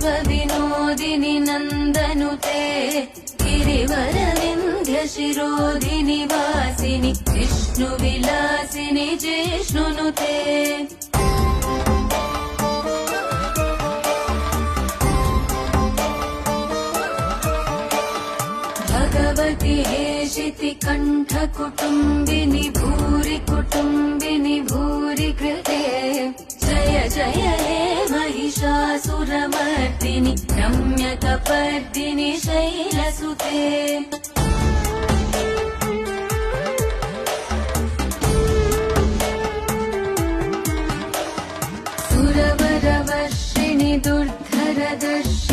विश्वविनोदिनि नन्दनुते गिरिवरविन्ध्यशिरोधिनि वासिनि विष्णुविलासिनि जिष्णुनुते भगवति हेशिति कण्ठकुटुम्बिनि भूरि कुटुम्बिनि भूरि कृते जय जय हे महिषासुरमर्दिनि रम्यकपर्दिनि शैलसुते सुरवरवर्षिणि दुर्धरदर्शि